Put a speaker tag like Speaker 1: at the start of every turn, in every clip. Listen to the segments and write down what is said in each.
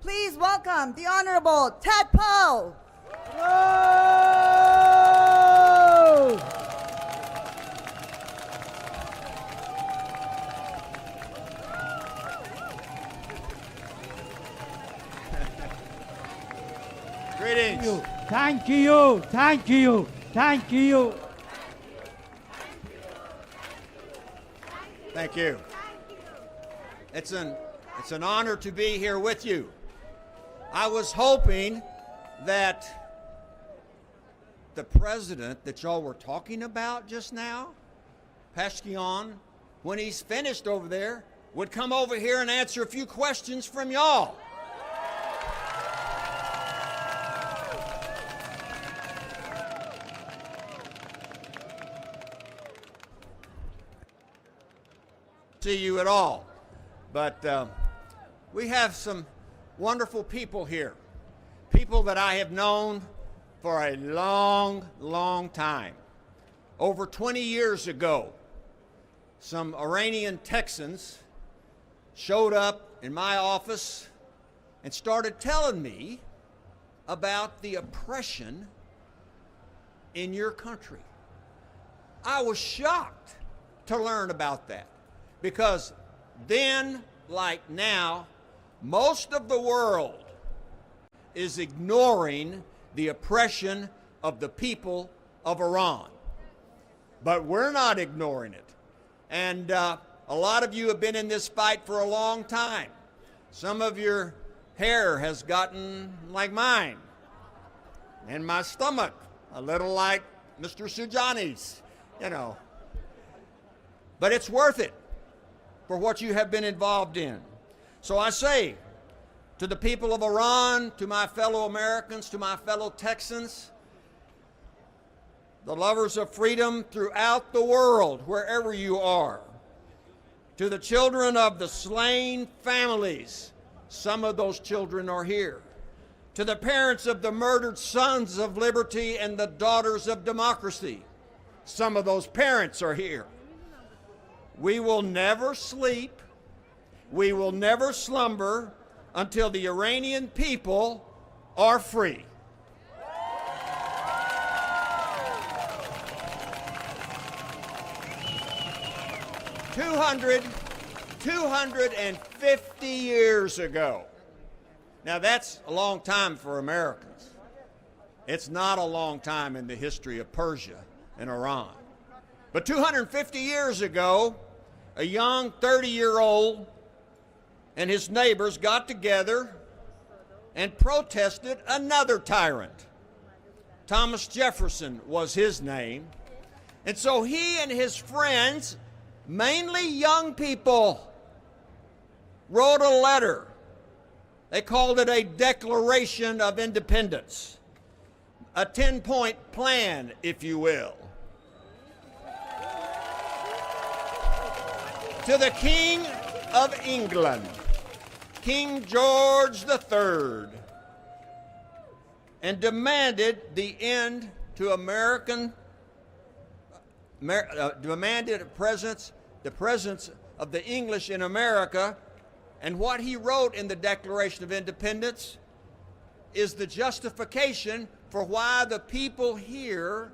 Speaker 1: Please welcome the Honorable Ted Poe.
Speaker 2: Greetings.
Speaker 3: Thank you. Thank you. Thank you.
Speaker 2: Thank you. It's an honor to be here with you. I was hoping that the president that y'all were talking about just now, Pezeshkian, when he's finished over there, would come over here and answer a few questions from y'all. See you at all, but we have some wonderful people here, people that I have known for a long time. Over 20 years ago, some Iranian Texans showed up in my office and started telling me about the oppression in your country. I was shocked to learn about that. Because then, like now, most of the world is ignoring the oppression of the people of Iran. But we're not ignoring it. And a lot of you have been in this fight for a long time. Some of your hair has gotten like mine, and my stomach, a little like Mr. Sujani's, you know. But it's worth it for what you have been involved in. So I say to the people of Iran, to my fellow Americans, to my fellow Texans, the lovers of freedom throughout the world, wherever you are, to the children of the slain families, some of those children are here, to the parents of the murdered sons of liberty and the daughters of democracy, some of those parents are here. We will never sleep, we will never slumber until the Iranian people are free. Two hundred and 50 years ago. Now that's a long time for Americans. It's not a long time in the history of Persia and Iran. But 250 years ago, a young 30-year-old and his neighbors got together and protested another tyrant. Thomas Jefferson was his name. And so he and his friends, mainly young people, wrote a letter. They called it a Declaration of Independence, a 10-point plan, if you will. To the King of England, King George III, and demanded the end to demanded the presence of the English in America. And what he wrote in the Declaration of Independence is the justification for why the people here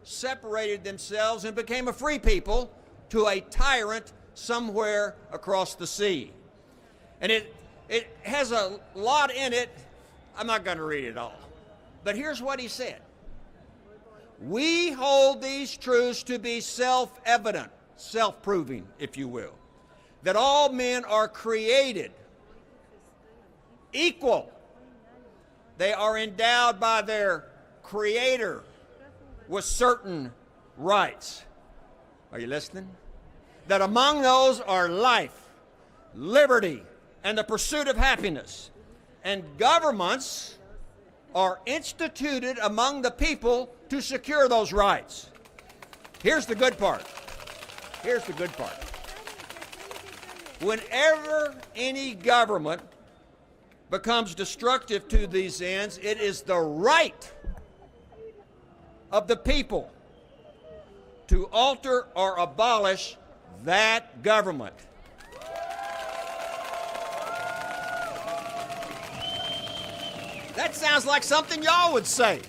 Speaker 2: separated themselves and became a free people to a tyrant somewhere across the sea. And it has a lot in it. I'm not going to read it all. But here's what he said. We hold these truths to be self-evident, self-proving, if you will, that all men are created equal. They are endowed by their Creator with certain rights. Are you listening? That among those are life, liberty, and the pursuit of happiness. And governments are instituted among the people to secure those rights. Here's the good part. Here's the good part. Whenever any government becomes destructive to these ends, it is the right of the people to alter or abolish that government. That sounds like something y'all would say,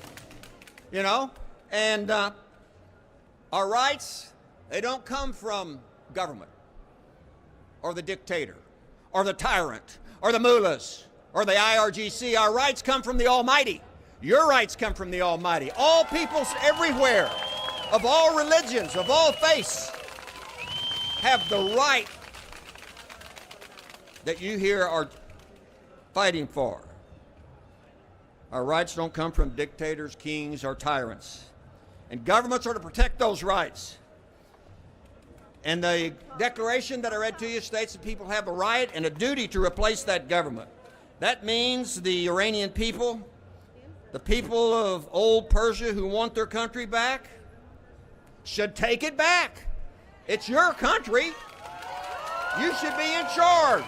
Speaker 2: you know? And our rights, they don't come from government or the dictator or the tyrant or the mullahs or the IRGC. Our rights come from the Almighty. Your rights come from the Almighty. All peoples everywhere, of all religions, of all faiths, have the right that you here are fighting for. Our rights don't come from dictators, kings, or tyrants. And governments are to protect those rights. And the declaration that I read to you states that people have a right and a duty to replace that government. That means the Iranian people, the people of old Persia who want their country back, should take it back. It's your country. You should be in charge.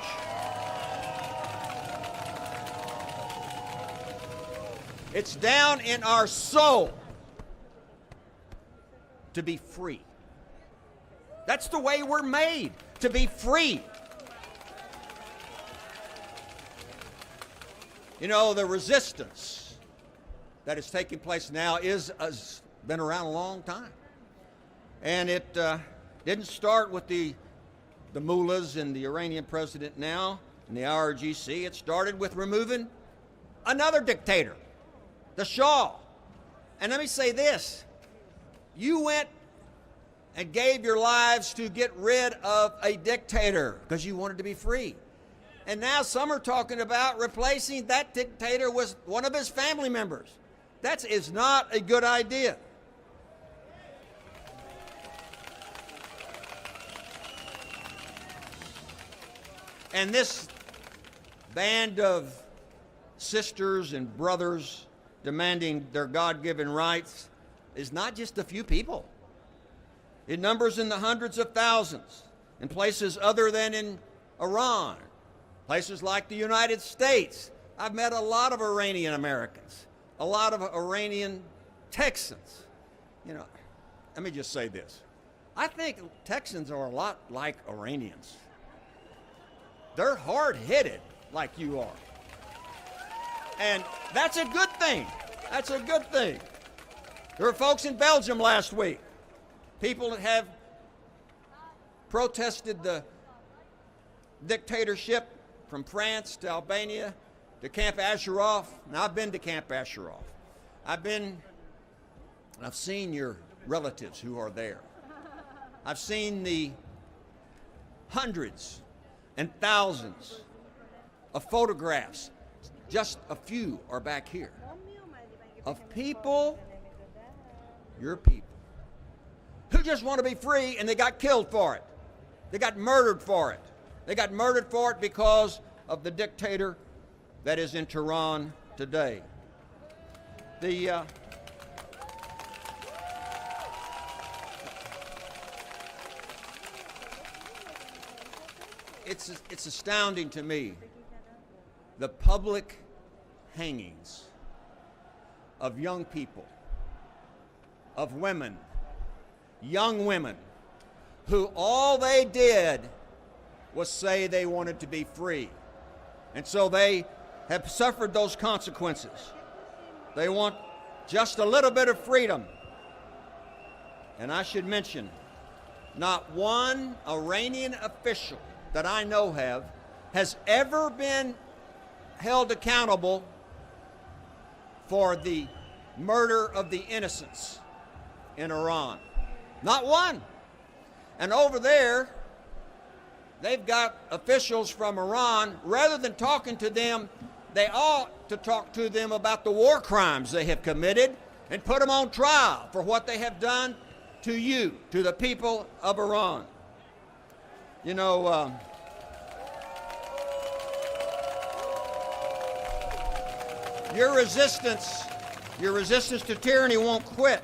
Speaker 2: It's down in our soul to be free. That's the way we're made, to be free. You know, the resistance that is taking place now has been around a long time. And it didn't start with the mullahs and the Iranian president now and the IRGC. It started with removing another dictator, the Shah. And let me say this. You went and gave your lives to get rid of a dictator because you wanted to be free. And now some are talking about replacing that dictator with one of his family members. That is not a good idea. And this band of sisters and brothers demanding their God-given rights is not just a few people. It numbers in the hundreds of thousands in places other than in Iran, places like the United States. I've met a lot of Iranian-Americans, a lot of Iranian Texans. You know, let me just say this. I think Texans are a lot like Iranians. They're hard-headed like you are. And that's a good thing. That's a good thing. There were folks in Belgium last week. People that have protested the dictatorship from France to Albania to Camp Ashraf. Now, I've been to Camp Ashraf. I've seen your relatives who are there. I've seen the hundreds and thousands of photographs. Just a few are back here of people, your people, who just want to be free, and they got killed for it. They got murdered for it. They got murdered for it because of the dictator that is in Tehran today. It's astounding to me, the public hangings of young people, of women, young women, who all they did was say they wanted to be free. And so they have suffered those consequences. They want just a little bit of freedom. And I should mention, not one Iranian official that I know has ever been held accountable for the murder of the innocents in Iran. Not one. And over there, they've got officials from Iran. Rather than talking to them, they ought to talk to them about the war crimes they have committed and put them on trial for what they have done to you, to the people of Iran. You know, your resistance to tyranny won't quit.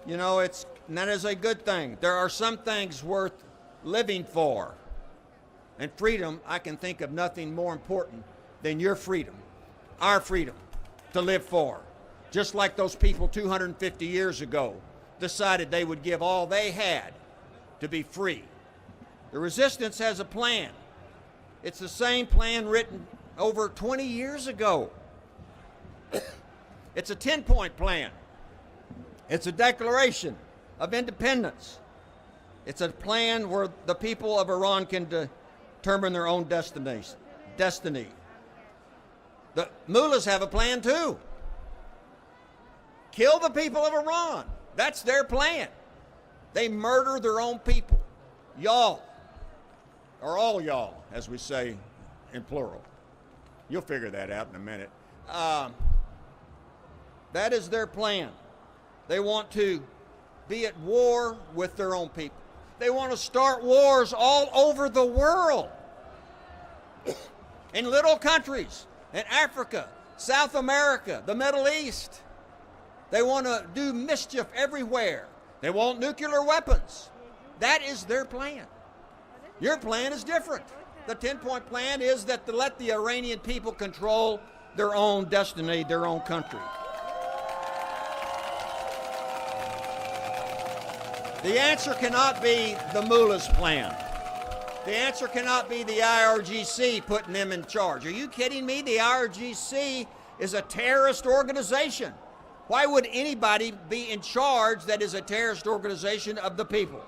Speaker 2: You know, and that is a good thing. There are some things worth living for. And freedom, I can think of nothing more important than your freedom, our freedom to live for. Just like those people 250 years ago decided they would give all they had to be free. The resistance has a plan. It's the same plan written over 20 years ago. It's a 10-point plan. It's a declaration of independence. It's a plan where the people of Iran can determine their own destiny. The mullahs have a plan too. Kill the people of Iran. That's their plan. They murder their own people. Y'all, or all y'all, as we say in plural. You'll figure that out in a minute. That is their plan. They want to be at war with their own people. They want to start wars all over the world. In little countries, in Africa, South America, the Middle East. They want to do mischief everywhere. They want nuclear weapons. That is their plan. Your plan is different. The 10-point plan is that to let the Iranian people control their own destiny, their own country. The answer cannot be the mullah's plan. The answer cannot be the IRGC putting them in charge. Are you kidding me? The IRGC is a terrorist organization. Why would anybody be in charge that is a terrorist organization of the people?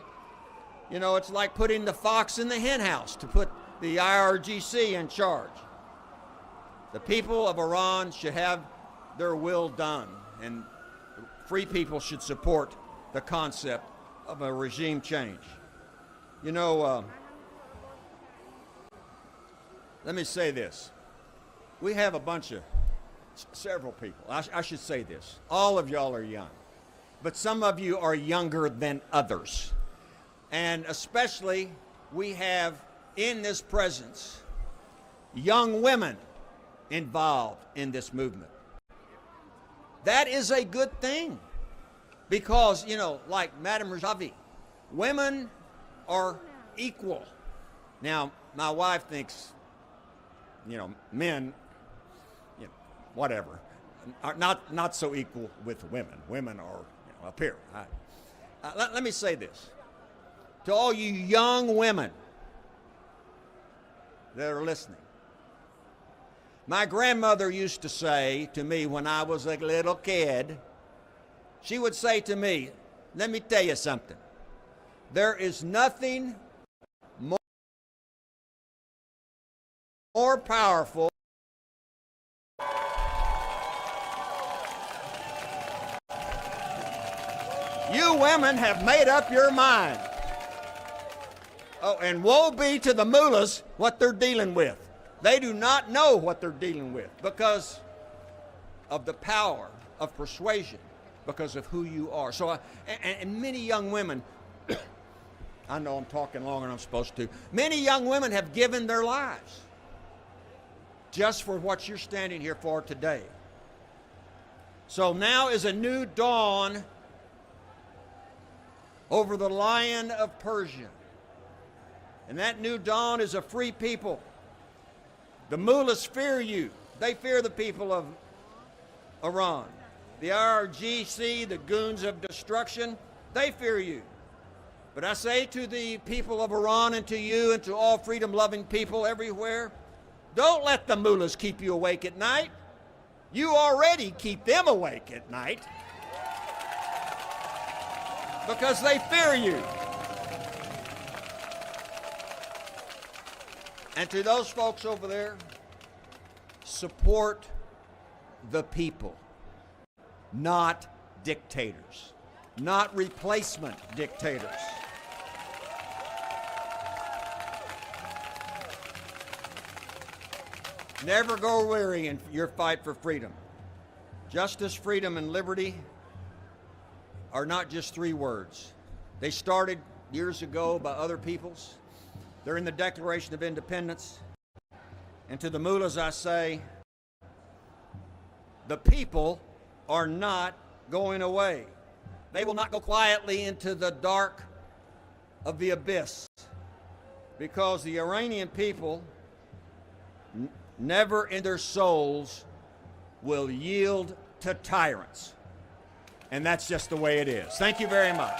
Speaker 2: You know, it's like putting the fox in the hen house to put the IRGC in charge. The people of Iran should have their will done, and free people should support the concept of a regime change. You know, let me say this. We have a bunch of, several people, I should say this. All of y'all are young, but some of you are younger than others. And especially, we have in this presence young women involved in this movement. That is a good thing because, you know, like Madame Raisi, women are equal. Now, my wife thinks, you know, men, you know, whatever, are not so equal with women. Women are, you know, up here. Let me say this. To all you young women that are listening, my grandmother used to say to me when I was a little kid, she would say to me, let me tell you something. There is nothing more powerful you women have made up your mind. Oh, and woe be to the mullahs what they're dealing with. They do not know what they're dealing with because of the power of persuasion, because of who you are. So, and many young women, I know I'm talking longer than I'm supposed to, many young women have given their lives just for what you're standing here for today. So now is a new dawn over the Lion of Persia. And that new dawn is a free people. The mullahs fear you. They fear the people of Iran. The IRGC, the goons of destruction, they fear you. But I say to the people of Iran and to you and to all freedom-loving people everywhere, don't let the mullahs keep you awake at night. You already keep them awake at night because they fear you. And to those folks over there, support the people, not dictators, not replacement dictators. Never go weary in your fight for freedom. Justice, freedom, and liberty are not just three words. They started years ago by other peoples. They're in the Declaration of Independence. And to the mullahs I say, the people are not going away. They will not go quietly into the dark of the abyss because the Iranian people never in their souls will yield to tyrants. And that's just the way it is. Thank you very much.